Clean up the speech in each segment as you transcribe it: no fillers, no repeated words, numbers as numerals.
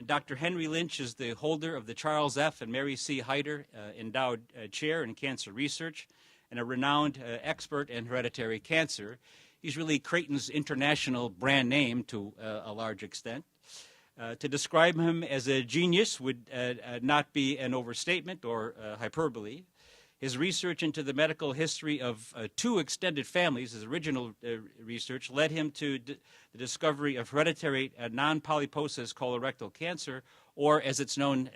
Dr. Henry Lynch is the holder of the Charles F. and Mary C. Hyder Endowed Chair in Cancer Research and a renowned expert in hereditary cancer. He's really Creighton's international brand name to a large extent. To describe him as a genius would not be an overstatement or hyperbole. His research into the medical history of two extended families, his original research, led him to the discovery of hereditary non-polyposis colorectal cancer, or as it's known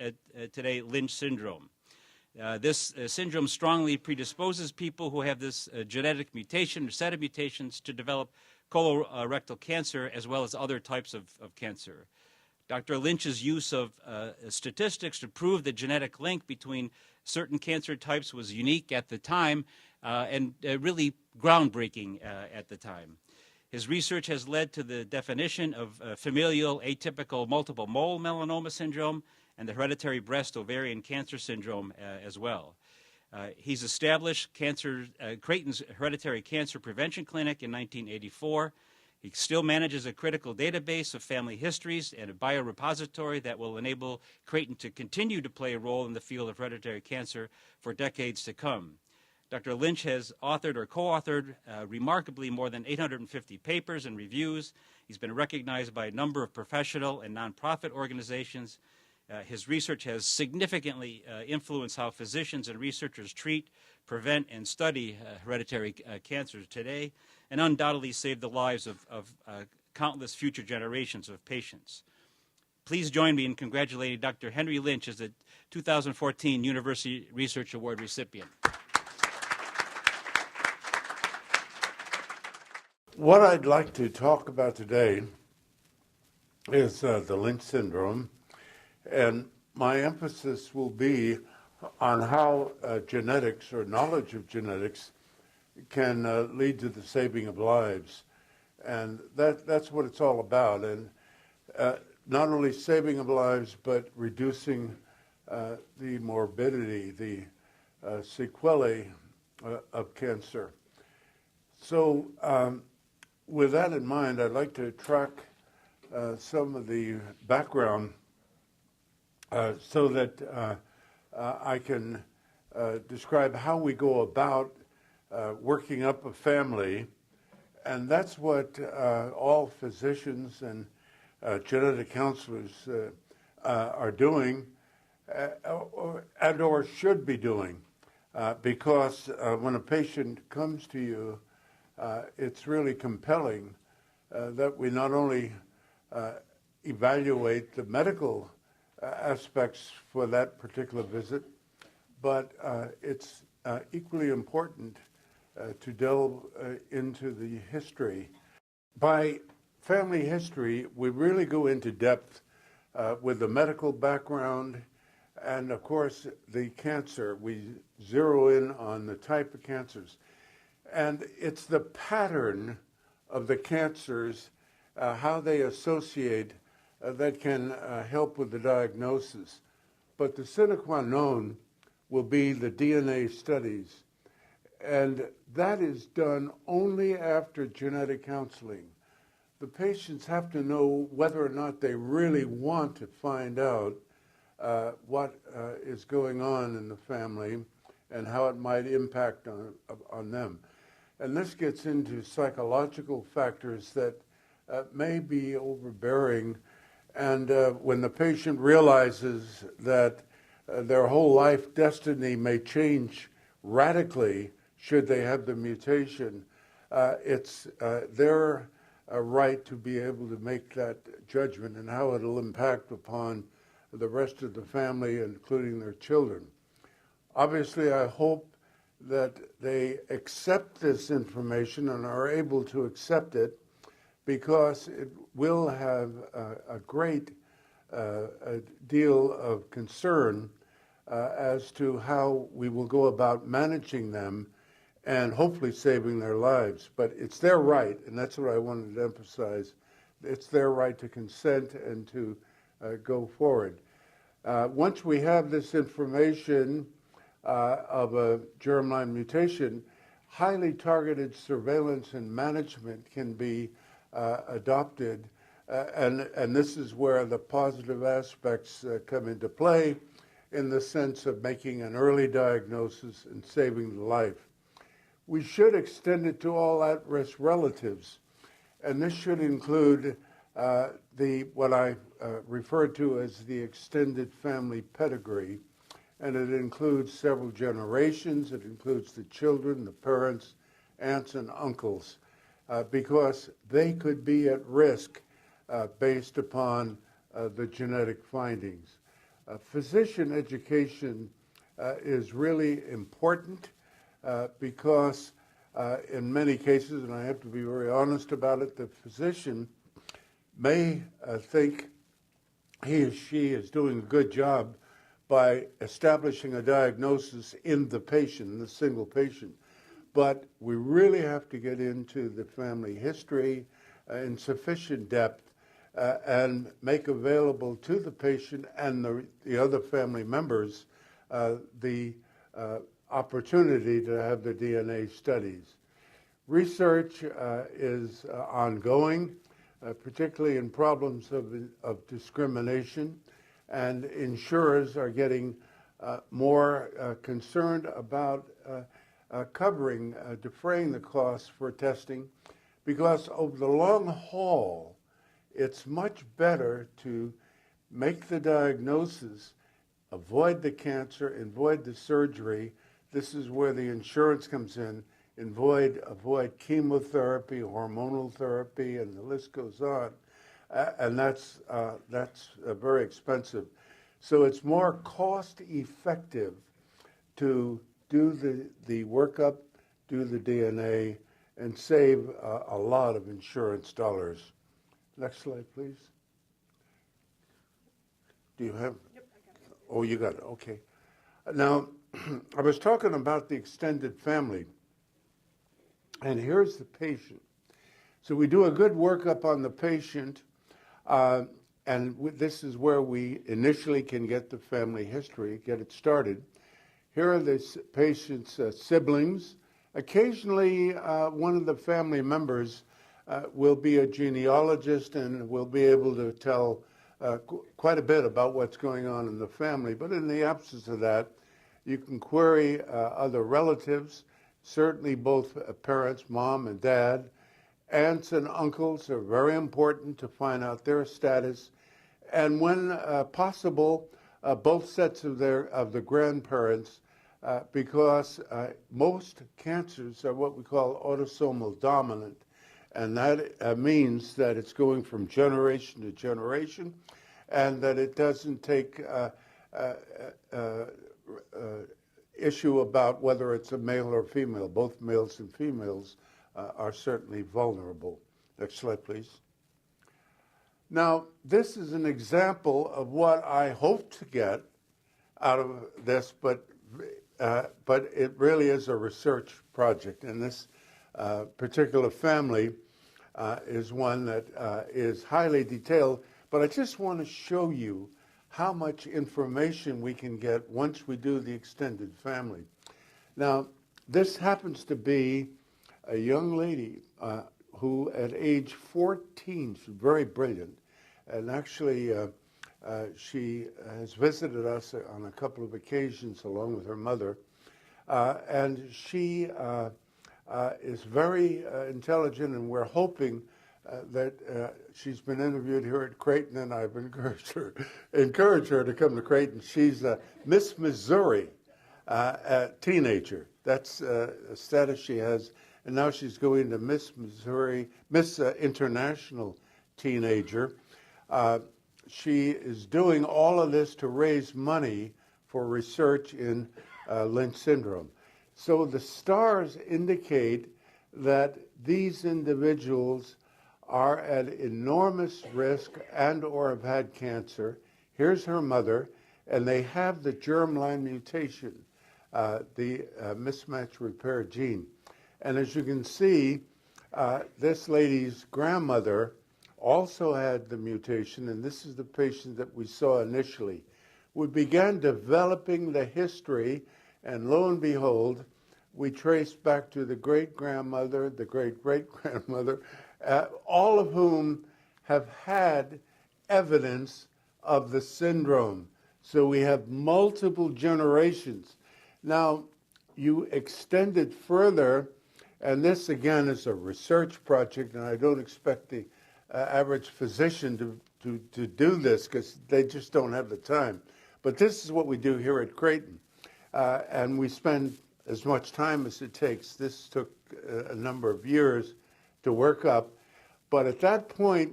today, Lynch syndrome. This syndrome strongly predisposes people who have this genetic mutation or set of mutations to develop colorectal cancer as well as other types of cancer. Dr. Lynch's use of statistics to prove the genetic link between certain cancer types was unique at the time and really groundbreaking at the time. His research has led to the definition of familial atypical multiple mole melanoma syndrome and the hereditary breast ovarian cancer syndrome as well. He's established Creighton's Hereditary Cancer Prevention Clinic in 1984. He still manages a critical database of family histories and a biorepository that will enable Creighton to continue to play a role in the field of hereditary cancer for decades to come. Dr. Lynch has authored or co-authored remarkably more than 850 papers and reviews. He's been recognized by a number of professional and nonprofit organizations. His research has significantly influenced how physicians and researchers treat, prevent, and study hereditary cancers today, and undoubtedly saved the lives of countless future generations of patients. Please join me in congratulating Dr. Henry Lynch as the 2014 University Research Award recipient. What I'd like to talk about today is the Lynch syndrome, and my emphasis will be on how genetics or knowledge of genetics can lead to the saving of lives. And that's what it's all about. And not only saving of lives, but reducing the morbidity, the sequelae of cancer. So with that in mind, I'd like to track some of the background so that I can describe how we go about working up a family. And that's what all physicians and genetic counselors are doing and or should be doing. Because when a patient comes to you, it's really compelling that we not only evaluate the medical aspects for that particular visit, but it's equally important to delve into the history. By family history, we really go into depth with the medical background and, of course, the cancer. We zero in on the type of cancers. And it's the pattern of the cancers, how they associate, that can help with the diagnosis. But the sine qua non will be the DNA studies. And that is done only after genetic counseling. The patients have to know whether or not they really want to find out what is going on in the family and how it might impact on them. And this gets into psychological factors that may be overbearing. And when the patient realizes that their whole life destiny may change radically should they have the mutation, it's their right to be able to make that judgment and how it'll impact upon the rest of the family, including their children. Obviously, I hope that they accept this information and are able to accept it, because it will have a great deal of concern as to how we will go about managing them and hopefully saving their lives. But it's their right, and that's what I wanted to emphasize. It's their right to consent and to go forward. Once we have this information of a germline mutation, highly targeted surveillance and management can be adopted And this is where the positive aspects come into play in the sense of making an early diagnosis and saving the life. We should extend it to all at-risk relatives, and this should include what I refer to as the extended family pedigree, and it includes several generations. It includes the children, the parents, aunts, and uncles, because they could be at risk based upon the genetic findings. Physician education is really important because in many cases, and I have to be very honest about it, the physician may think he or she is doing a good job by establishing a diagnosis in the patient, in the single patient. But we really have to get into the family history in sufficient depth and make available to the patient and the other family members the opportunity to have the DNA studies. Research is ongoing, particularly in problems of discrimination, and insurers are getting more concerned about defraying the costs for testing, because over the long haul, it's much better to make the diagnosis, avoid the cancer, avoid the surgery. This is where the insurance comes in. Avoid chemotherapy, hormonal therapy, and the list goes on. And that's very expensive. So it's more cost-effective to do the workup, do the DNA, and save a lot of insurance dollars. Next slide, please. Do you have? Yep, I got it. Oh, you got it. Okay. Now, I was talking about the extended family, and here's the patient. So we do a good workup on the patient, and this is where we initially can get the family history, get it started. Here are the patient's siblings. Occasionally, one of the family members will be a genealogist and will be able to tell quite a bit about what's going on in the family. But in the absence of that, you can query other relatives, certainly both parents, mom and dad. Aunts and uncles are very important to find out their status. And when possible, both sets of the grandparents, because most cancers are what we call autosomal dominant. And that means that it's going from generation to generation, and that it doesn't take issue about whether it's a male or female. Both males and females are certainly vulnerable. Next slide, please. Now, this is an example of what I hope to get out of this, but it really is a research project, and this particular family is one that is highly detailed, but I just want to show you how much information we can get once we do the extended family. Now, this happens to be a young lady who at age 14, she's very brilliant, and actually she has visited us on a couple of occasions along with her mother, and she is very intelligent, and we're hoping that she's been interviewed here at Creighton, and I've encouraged her to come to Creighton. She's a Miss Missouri teenager. That's a status she has, and now she's going to Miss Missouri, Miss International Teenager. She is doing all of this to raise money for research in Lynch Syndrome. So the stars indicate that these individuals are at enormous risk and or have had cancer. Here's her mother, and they have the germline mutation, the mismatch repair gene. And as you can see, this lady's grandmother also had the mutation, and this is the patient that we saw initially. We began developing the history, and lo and behold, we traced back to the great-grandmother, the great-great-grandmother, all of whom have had evidence of the syndrome. So we have multiple generations. Now, you extend it further, and this again is a research project, and I don't expect the average physician to do this because they just don't have the time. But this is what we do here at Creighton, and we spend as much time as it takes. This took a number of years to work up, but at that point,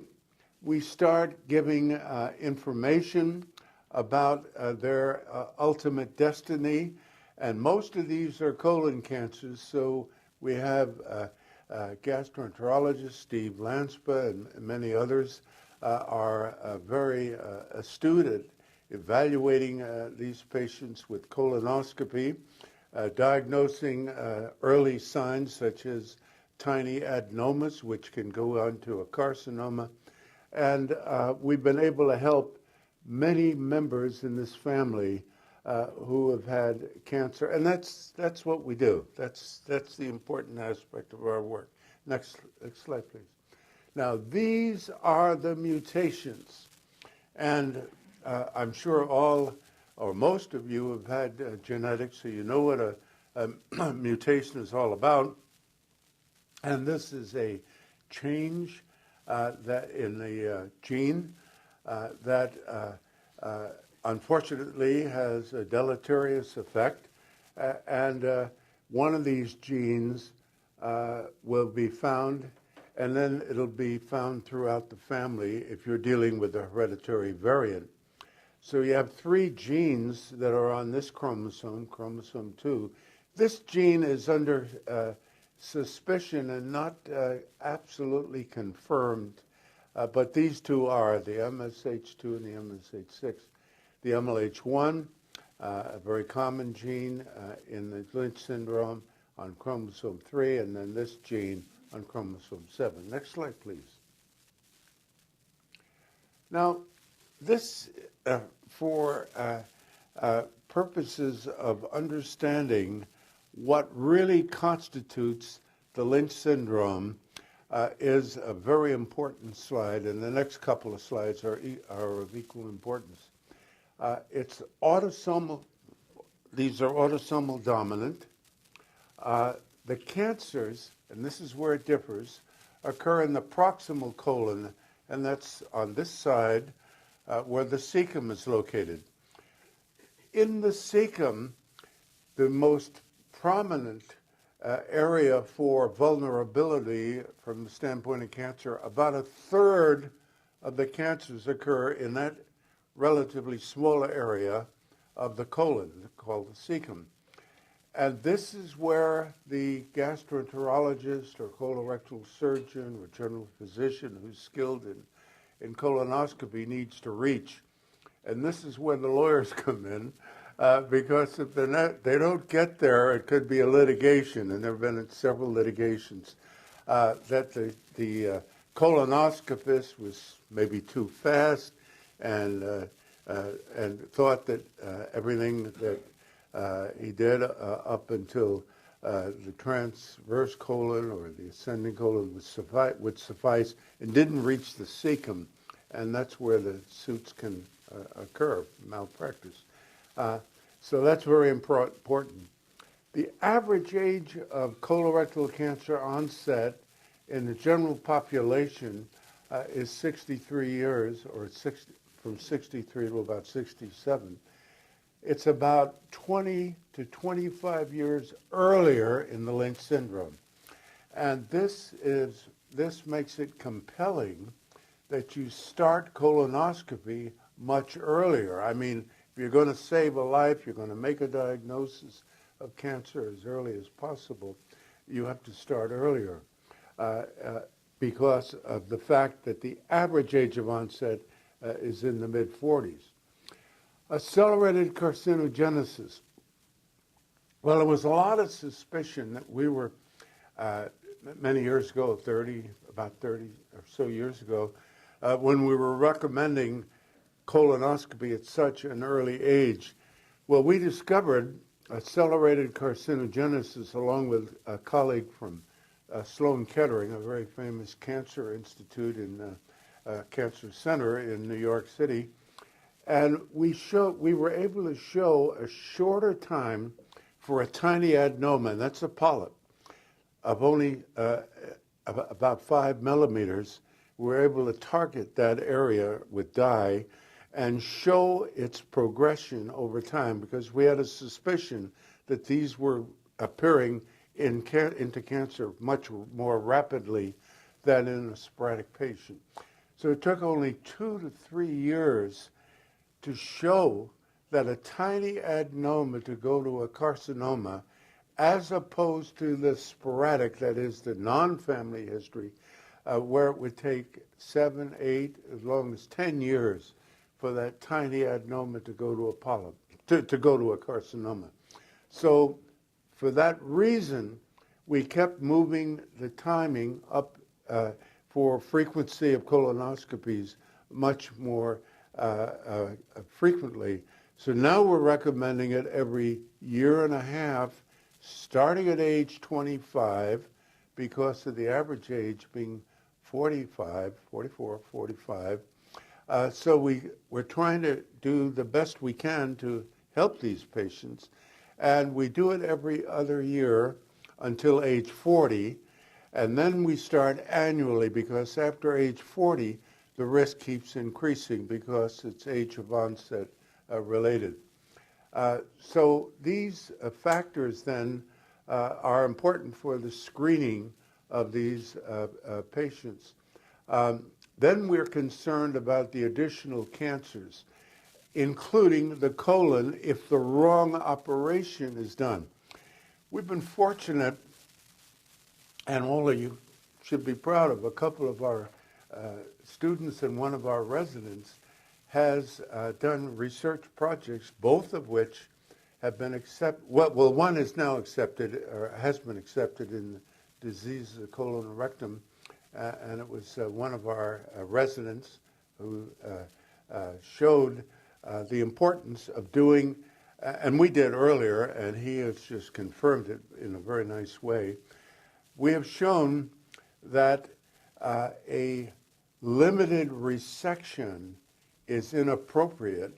we start giving information about their ultimate destiny, and most of these are colon cancers. So we have gastroenterologist Steve Lanspa and many others are very astute at evaluating these patients with colonoscopy, diagnosing early signs such as tiny adenomas, which can go on to a carcinoma. And we've been able to help many members in this family who have had cancer, and that's what we do. That's the important aspect of our work. Next slide, please. Now, these are the mutations, and I'm sure all or most of you have had genetics, so you know what a mutation is all about. And this is a change that in the gene that unfortunately has a deleterious effect, and one of these genes will be found, and then it'll be found throughout the family if you're dealing with a hereditary variant. So you have 3 genes that are on this chromosome, chromosome 2. This gene is under suspicion and not absolutely confirmed, but these 2 are, the MSH2 and the MSH6. The MLH1, a very common gene in the Lynch syndrome on chromosome 3, and then this gene on chromosome 7. Next slide, please. Now, this, for purposes of understanding what really constitutes the Lynch syndrome, is a very important slide, and the next couple of slides are of equal importance. It's autosomal, these are autosomal dominant. The cancers, and this is where it differs, occur in the proximal colon, and that's on this side where the cecum is located. In the cecum, the most prominent area for vulnerability from the standpoint of cancer, about 1/3 of the cancers occur in that relatively smaller area of the colon, called the cecum. And this is where the gastroenterologist or colorectal surgeon or general physician who's skilled in colonoscopy needs to reach. And this is where the lawyers come in, because if they don't get there, it could be a litigation, and there have been several litigations, that the colonoscopist was maybe too fast and thought that everything that he did up until the transverse colon or the ascending colon would suffice, and didn't reach the cecum, and that's where the suits can occur, malpractice. So that's very important. The average age of colorectal cancer onset in the general population is 63 years, or from 63 to about 67. It's about 20 to 25 years earlier in the Lynch syndrome. And this makes it compelling that you start colonoscopy much earlier. I mean, if you're going to save a life, you're going to make a diagnosis of cancer as early as possible, you have to start earlier because of the fact that the average age of onset is in the mid-40s. Accelerated carcinogenesis. Well, there was a lot of suspicion that we were, many years ago, about 30 or so years ago, when we were recommending colonoscopy at such an early age. Well, we discovered accelerated carcinogenesis along with a colleague from Sloan Kettering, a very famous cancer institute in Cancer Center in New York City. And we were able to show a shorter time for a tiny adenoma, and that's a polyp, of only about 5 millimeters. We were able to target that area with dye and show its progression over time, because we had a suspicion that these were appearing into cancer much more rapidly than in a sporadic patient. So it took only 2 to 3 years to show that a tiny adenoma to go to a carcinoma, as opposed to the sporadic, that is the non-family history, where it would take 7, 8, as long as 10 years for that tiny adenoma to go to a polyp, to go to a carcinoma. So for that reason, we kept moving the timing up for frequency of colonoscopies much more frequently. So now we're recommending it every year and a half, starting at age 25, because of the average age being 44, 45. So we're trying to do the best we can to help these patients. And we do it every other year until age 40. And then we start annually, because after age 40, the risk keeps increasing because it's age of onset related. So these factors then are important for the screening of these patients. Then we're concerned about the additional cancers, including the colon, if the wrong operation is done. We've been fortunate, and all of you should be proud of, a couple of our students and one of our residents has done research projects, both of which have been accepted. Well, one is now accepted, or has been accepted, in disease of the colon and rectum, and it was one of our residents who showed the importance of doing, and we did earlier, and he has just confirmed it in a very nice way. We have shown that a limited resection is inappropriate,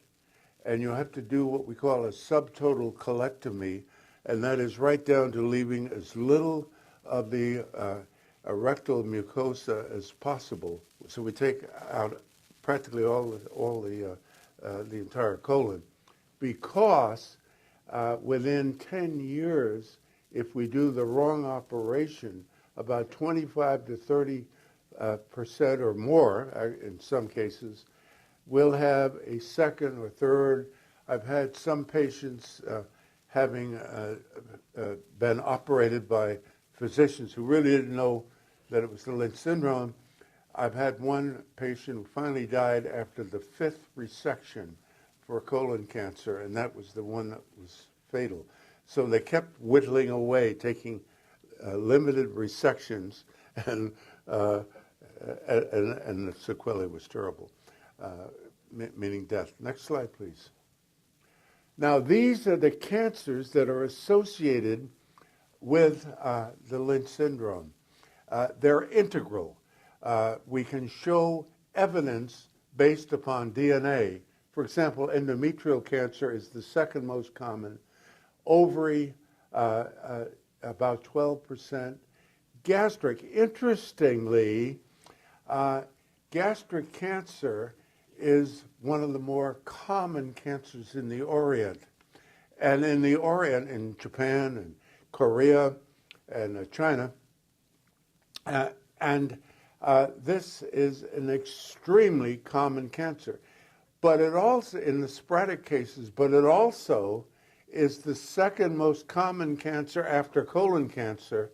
and you have to do what we call a subtotal colectomy, and that is right down to leaving as little of the rectal mucosa as possible. So we take out practically all the entire colon, because within 10 years, if we do the wrong operation, about 25 to 30% or more, in some cases, will have a second or third. I've had some patients having been operated by physicians who really didn't know that it was the Lynch syndrome. I've had one patient who finally died after the 5th resection for colon cancer, and that was the one that was fatal. So they kept whittling away, taking limited resections, and the sequelae was terrible, meaning death. Next slide, please. Now, these are the cancers that are associated with the Lynch syndrome. They're integral. We can show evidence based upon DNA. For example, endometrial cancer is the second most common. Ovary, about 12%. Gastric, interestingly, gastric cancer is one of the more common cancers in the Orient. And in the Orient, in Japan and Korea and China, this is an extremely common cancer. But it also, in the sporadic cases, but it also is the second most common cancer after colon cancer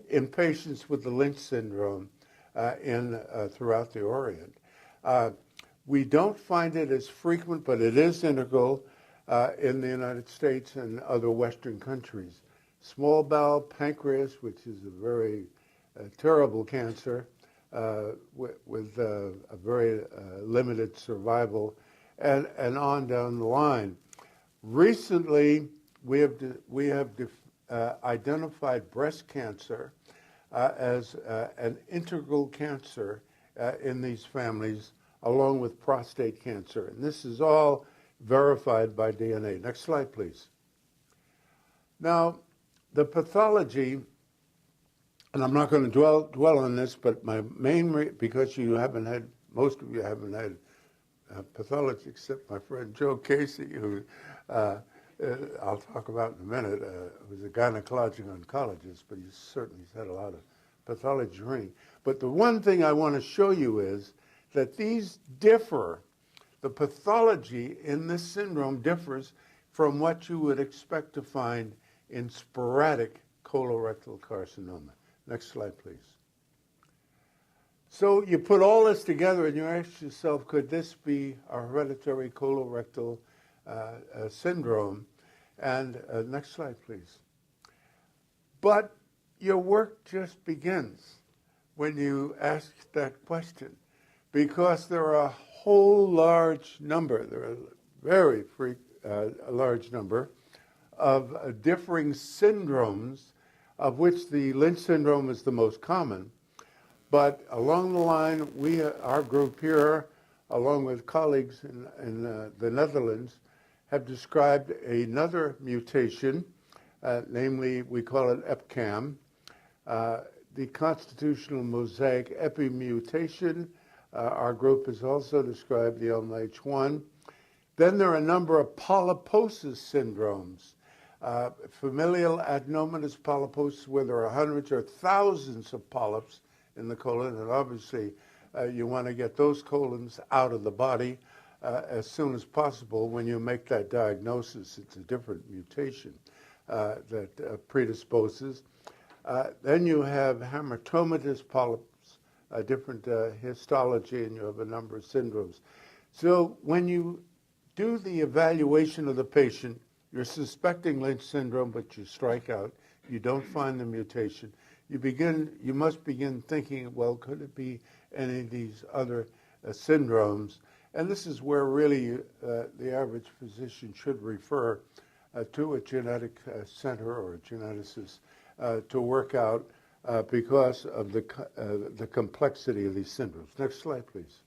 in patients with the Lynch syndrome throughout the Orient. We don't find it as frequent, but it is integral in the United States and other Western countries. Small bowel, pancreas, which is a very terrible cancer with a very limited survival, and on down the line. Recently, we have identified breast cancer as an integral cancer in these families, along with prostate cancer. And this is all verified by DNA. Next slide, please. Now, the pathology, and I'm not going to dwell on this, but my main, because you haven't had, most of you haven't had pathology except my friend Joe Casey, who I'll talk about in a minute, who's a gynecologic oncologist, but he's certainly had a lot of pathology training. But the one thing I want to show you is that these differ. The pathology in this syndrome differs from what you would expect to find in sporadic colorectal carcinoma. Next slide, please. So you put all this together and you ask yourself, could this be a hereditary colorectal syndrome? And next slide, please. But your work just begins when you ask that question, because there are a whole large number, there are a large number of differing syndromes, of which the Lynch syndrome is the most common. But along the line, our group here, along with colleagues in the Netherlands, have described another mutation, namely we call it EPCAM, the constitutional mosaic epimutation. Our group has also described the LMH1. Then there are a number of polyposis syndromes, familial adenomatous polyposis, where there are hundreds or thousands of polyps in the colon, and obviously you want to get those colons out of the body as soon as possible. When you make that diagnosis, it's a different mutation that predisposes. Then you have hematomatous polyps, a different histology, and you have a number of syndromes. So when you do the evaluation of the patient, you're suspecting Lynch syndrome, but you strike out. You don't find the mutation. You must begin thinking, well, could it be any of these other syndromes? And this is where really the average physician should refer to a genetic center or a geneticist to work out because of the complexity of these syndromes. Next slide, please.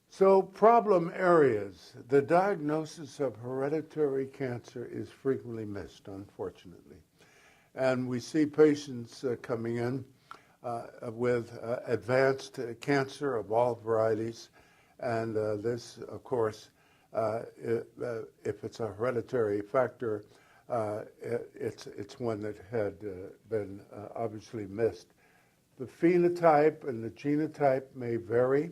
So problem areas. The diagnosis of hereditary cancer is frequently missed, unfortunately. And we see patients coming in with advanced cancer of all varieties. And this, of course, if it's a hereditary factor, it's one that had been obviously missed. The phenotype and the genotype may vary.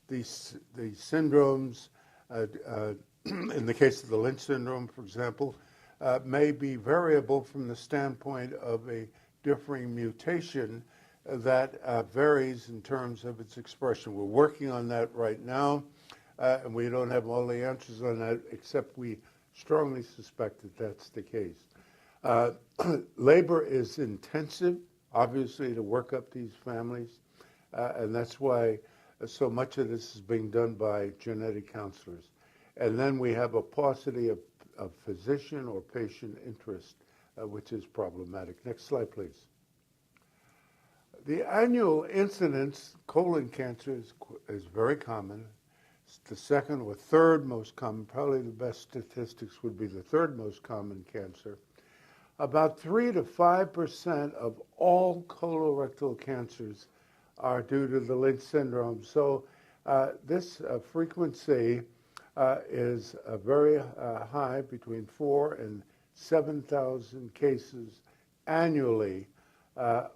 The syndromes, in the case of the Lynch syndrome, for example, may be variable from the standpoint of a differing mutation that varies in terms of its expression. We're working on that right now, and we don't have all the answers on that, except we strongly suspect that that's the case. Labor is intensive, obviously, to work up these families, and that's why so much of this is being done by genetic counselors. And then we have a paucity of physician or patient interest, which is problematic. Next slide, please. The annual incidence, colon cancer is very common. It's the second or third most common. Probably the best statistics would be the third most common cancer. About 3 to 5% of all colorectal cancers are due to the Lynch syndrome. So this frequency is very high, between 4,000 and 7,000 cases annually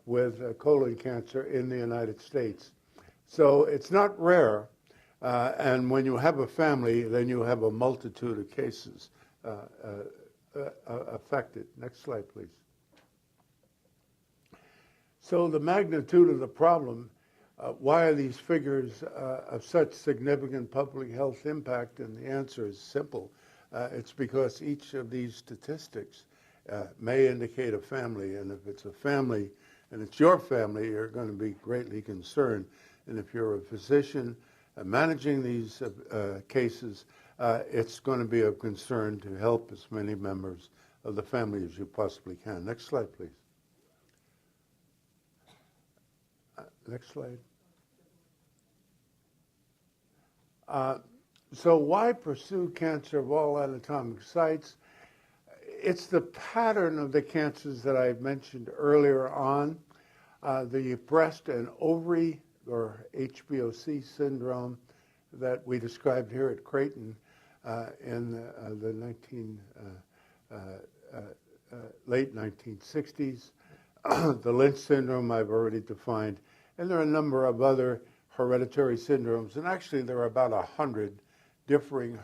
with colon cancer in the United States. So it's not rare, and when you have a family, then you have a multitude of cases affected. Next slide, please. So the magnitude of the problem, why are these figures of such significant public health impact? And the answer is simple. It's because each of these statistics may indicate a family, and if it's a family and it's your family, you're going to be greatly concerned. And if you're a physician managing these cases, it's going to be of concern to help as many members of the family as you possibly can. Next slide, please. Next slide. So why pursue cancer of all anatomic sites? It's the pattern of the cancers that I mentioned earlier on. The breast and ovary, or HBOC syndrome, that we described here at Creighton in the late 1960s. The Lynch syndrome I've already defined, and there are a number of other hereditary syndromes, and actually there are about 100 differing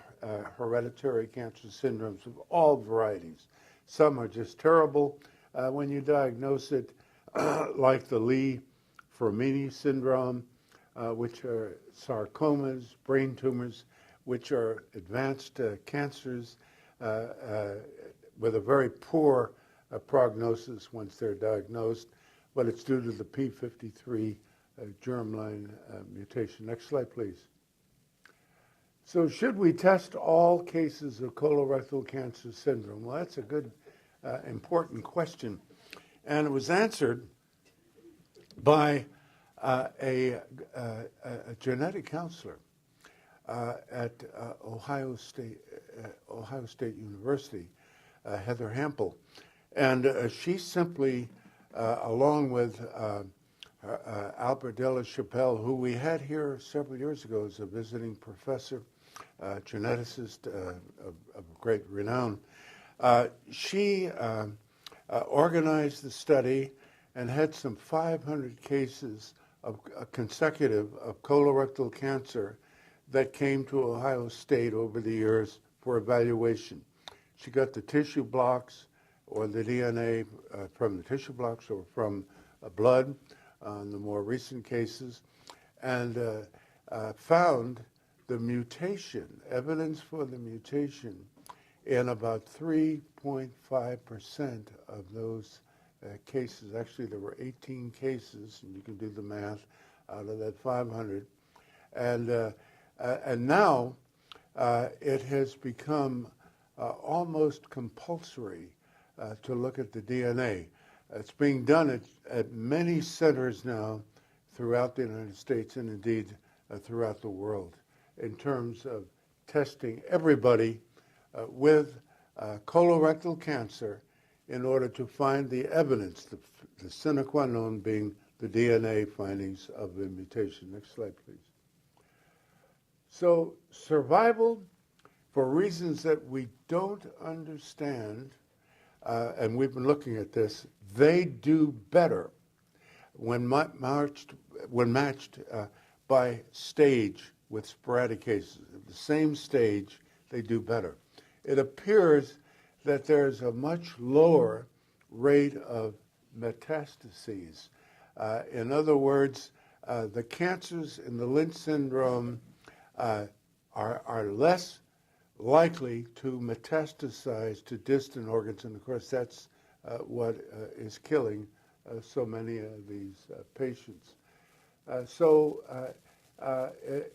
hereditary cancer syndromes of all varieties. Some are just terrible when you diagnose it, like the Lee-Fermini syndrome, which are sarcomas, brain tumors, which are advanced cancers with a very poor prognosis once they're diagnosed, but it's due to the P53 germline mutation. Next slide, please. So should we test all cases of colorectal cancer syndrome? Well, that's a good, important question. And it was answered by a genetic counselor at Ohio State University, Heather Hampel. And she simply, along with Albert de la Chapelle, who we had here several years ago as a visiting professor, geneticist of great renown, she organized the study and had some 500 cases of consecutive of colorectal cancer that came to Ohio State over the years for evaluation. She got the tissue blocks or the DNA from the tissue blocks or from blood on the more recent cases, and found the mutation, evidence for the mutation, in about 3.5% of those cases. Actually, there were 18 cases, and you can do the math out of that 500. And now it has become almost compulsory to look at the DNA. It's being done at many centers now throughout the United States and indeed throughout the world in terms of testing everybody with colorectal cancer in order to find the evidence, the sine qua non being the DNA findings of the mutation. Next slide, please. So survival, for reasons that we don't understand, and we've been looking at this, they do better when matched by stage with sporadic cases. At the same stage, they do better. It appears that there's a much lower rate of metastases. In other words, the cancers in the Lynch syndrome are less likely to metastasize to distant organs, and of course that's what is killing so many of these patients. So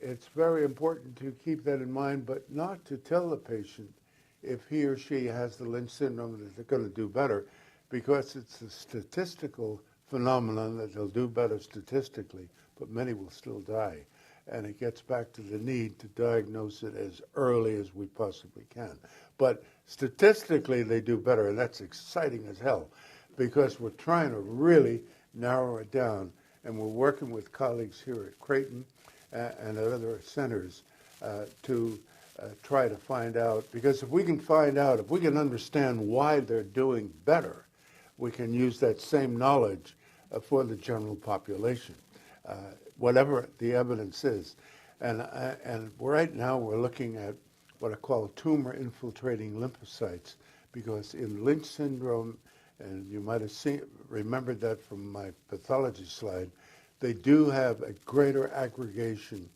it's very important to keep that in mind, but not to tell the patient if he or she has the Lynch syndrome that they're going to do better, because it's a statistical phenomenon that they'll do better statistically, but many will still die. And it gets back to the need to diagnose it as early as we possibly can. But statistically, they do better, and that's exciting as hell, because we're trying to really narrow it down, and we're working with colleagues here at Creighton and at other centers to try to find out, because if we can find out, if we can understand why they're doing better, we can use that same knowledge for the general population, whatever the evidence is. And right now we're looking at what I call tumor-infiltrating lymphocytes, because in Lynch syndrome, and you might have remembered that from my pathology slide, they do have a greater aggregation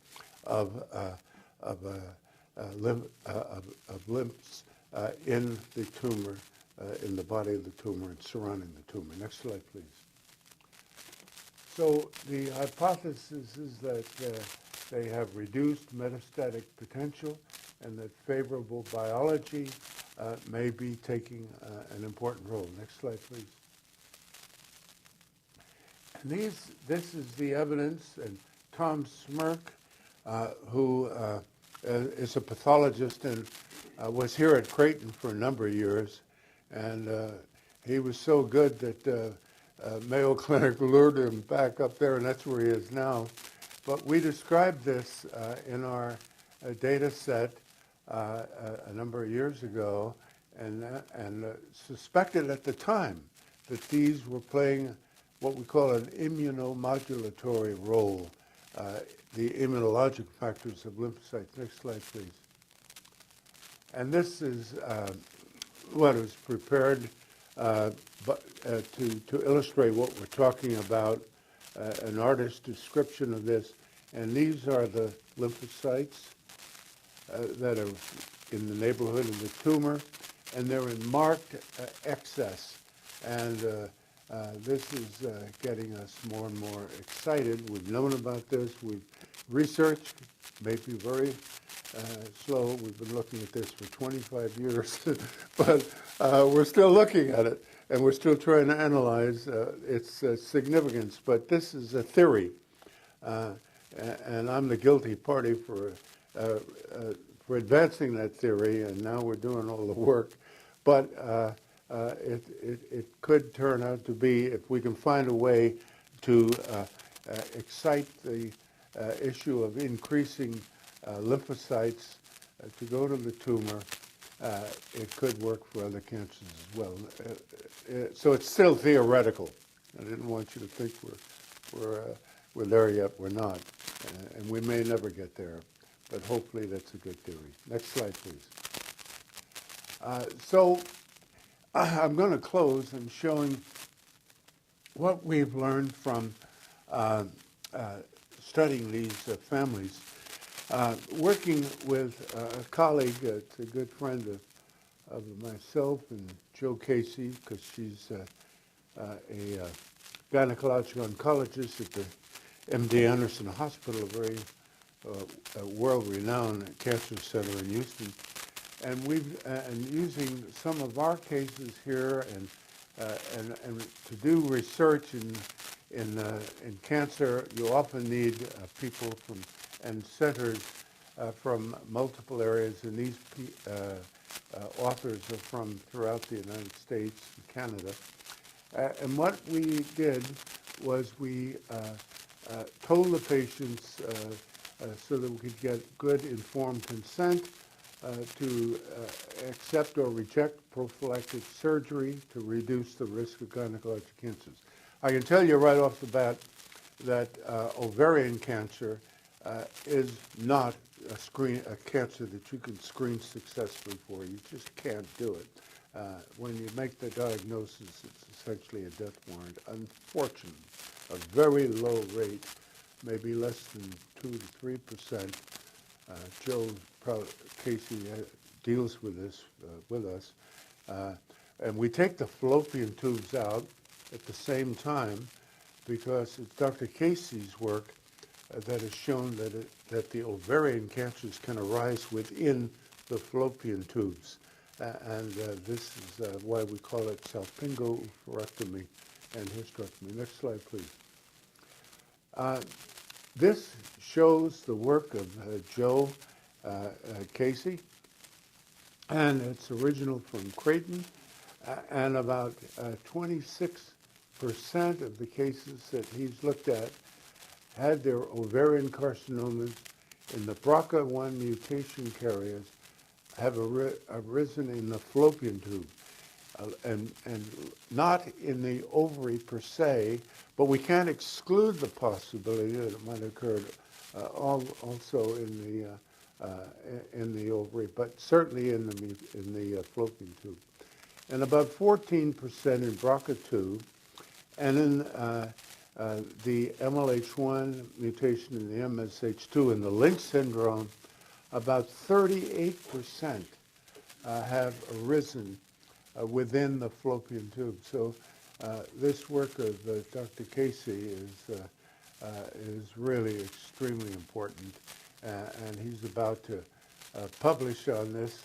of lymphs in the tumor, in the body of the tumor and surrounding the tumor. Next slide, please. So the hypothesis is that they have reduced metastatic potential and that favorable biology may be taking an important role. Next slide, please. And this is the evidence, and Tom Smirk, who is a pathologist and was here at Creighton for a number of years. And he was so good that Mayo Clinic lured him back up there, and that's where he is now. But we described this in our data set a number of years ago, and suspected at the time that these were playing what we call an immunomodulatory role, the immunologic factors of lymphocytes. Next slide, please. And this is what was prepared to illustrate what we're talking about, an artist's description of this. And these are the lymphocytes that are in the neighborhood of the tumor, and they're in marked excess. And this is getting us more and more excited. We've known about this. We've researched, maybe very slow. We've been looking at this for 25 years, but we're still looking at it, and we're still trying to analyze its significance. But this is a theory, and I'm the guilty party for advancing that theory, and now we're doing all the work. But it could turn out to be, if we can find a way to excite the issue of increasing lymphocytes to go to the tumor, it could work for other cancers as well. So it's still theoretical. I didn't want you to think we're there yet. We're not, and we may never get there. But hopefully that's a good theory. Next slide, please. So I'm going to close and showing what we've learned from studying these families. Working with a colleague, it's a good friend of myself and Joe Casey, because she's a gynecological oncologist at the MD Anderson Hospital, a very world-renowned cancer center in Houston. And and using some of our cases here and to do research in cancer, you often need people and centers from multiple areas, and these authors are from throughout the United States and Canada. And what we did was we told the patients so that we could get good informed consent to accept or reject prophylactic surgery to reduce the risk of gynecologic cancers. I can tell you right off the bat that ovarian cancer is not a cancer that you can screen successfully for. You just can't do it. When you make the diagnosis, it's essentially a death warrant. Unfortunately, a very low rate, maybe less than 2 to 3%. Joe Casey deals with this with us. And we take the fallopian tubes out at the same time because it's Dr. Casey's work that has shown that the ovarian cancers can arise within the fallopian tubes. And this is why we call it salpingo-oophorectomy and hysterectomy. Next slide, please. This shows the work of Joe Casey, and it's original from Creighton, and about 26% of the cases that he's looked at had their ovarian carcinomas in the BRCA1 mutation carriers have arisen in the fallopian tube, and not in the ovary per se, but we can't exclude the possibility that it might occur also in the ovary, but certainly in the fallopian tube, and about 14% in BRCA2, and in the MLH1 mutation in the MSH2 and the Lynch syndrome, about 38% have arisen within the fallopian tube. So this work of Dr. Casey is really extremely important, and he's about to publish on this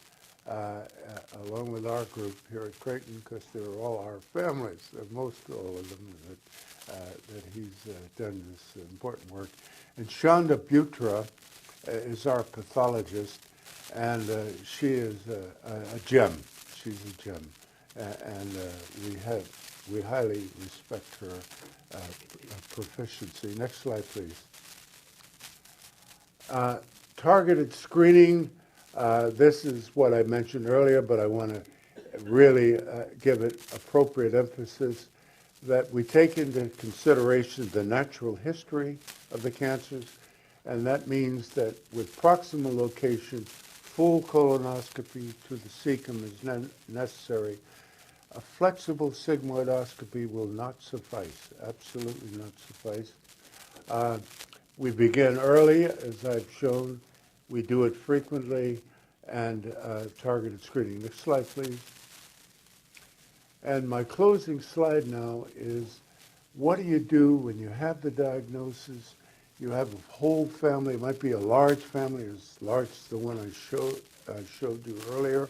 along with our group here at Creighton, because they're all our families, most all of them, that he's done this important work. And Shonda Butra is our pathologist, and she is a gem. She's a gem, and we highly respect her proficiency. Next slide, please. Targeted screening. This is what I mentioned earlier, but I want to really give it appropriate emphasis, that we take into consideration the natural history of the cancers, and that means that with proximal location, full colonoscopy to the cecum is necessary. A flexible sigmoidoscopy will not suffice, absolutely not suffice. We begin early, as I've shown. We do it frequently, and targeted screening. Next slide, please. And my closing slide now is, what do you do when you have the diagnosis? You have a whole family. It might be a large family, as large as the one I showed you earlier.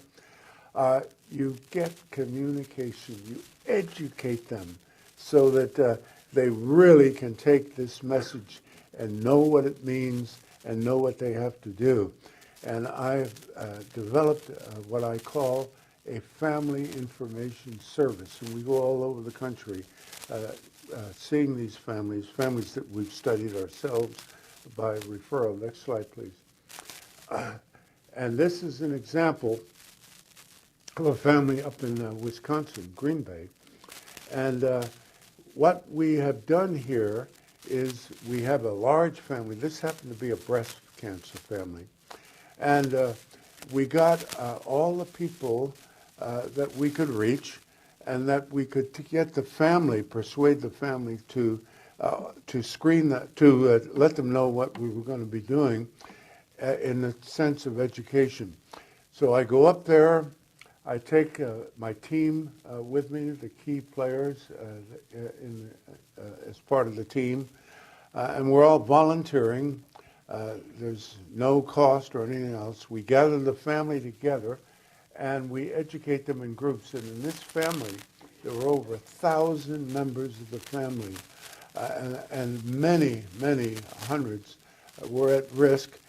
You get communication. You educate them so that they really can take this message and know what it means and know what they have to do. And I've developed what I call a family information service. And we go all over the country seeing these families that we've studied ourselves by referral. Next slide, please. And this is an example of a family up in Wisconsin, Green Bay. And what we have done here is we have a large family. This happened to be a breast cancer family. And we got all the people that we could reach, and that we could get the family, persuade the family to screen that, to let them know what we were going to be doing in the sense of education. So I go up there, I take my team with me, the key players as part of the team, and we're all volunteering. There's no cost or anything else. We gather the family together, and we educate them in groups. And in this family, there were over 1,000 members of the family, and many, many hundreds were at risk,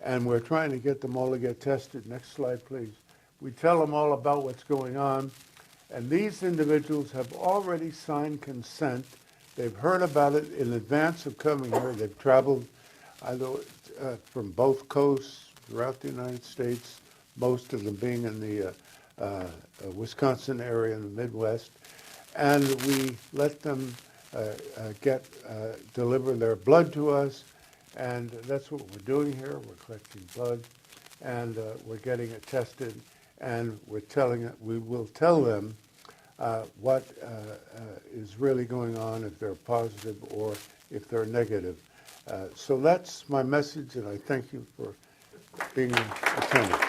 and we're trying to get them all to get tested. Next slide, please. We tell them all about what's going on, and these individuals have already signed consent. They've heard about it in advance of coming here. They've traveled either from both coasts throughout the United States, most of them being in the Wisconsin area in the Midwest. And we let them deliver their blood to us, and that's what we're doing here. We're collecting blood, and we're getting it tested, and we will tell them what is really going on, if they're positive or if they're negative. So that's my message, and I thank you for being attended.